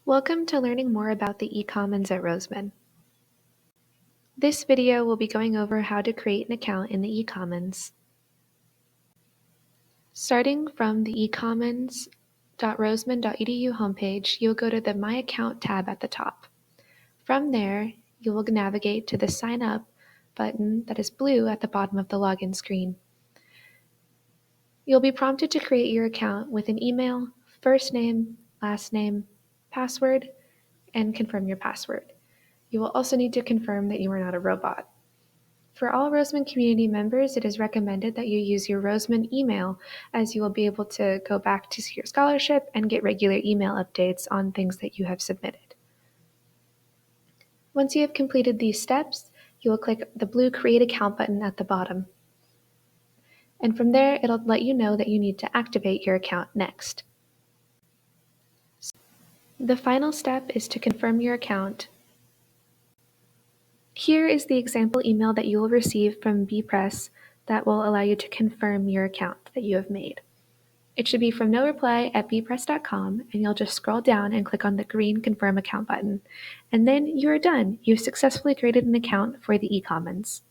Welcome to learning more about the eCommons at Roseman. This video will be going over how to create an account in the eCommons. Starting from the ecommons.roseman.edu homepage, you'll go to the My Account tab at the top. From there, you will navigate to the Sign Up button that is blue at the bottom of the login screen. You'll be prompted to create your account with an email, first name, last name, password, and confirm your password. You will also need to confirm that you are not a robot. For all Roseman community members, it is recommended that you use your Roseman email, as you will be able to go back to see your scholarship and get regular email updates on things that you have submitted. Once you have completed these steps, you will click the blue Create Account button at the bottom. And from there, it'll let you know that you need to activate your account next. The final step is to confirm your account. Here is the example email that you will receive from bpress that will allow you to confirm your account that you have made. It should be from noreply@bpress.com, and you'll just scroll down and click on the green Confirm Account button. And then you are done. You've successfully created an account for the eCommons.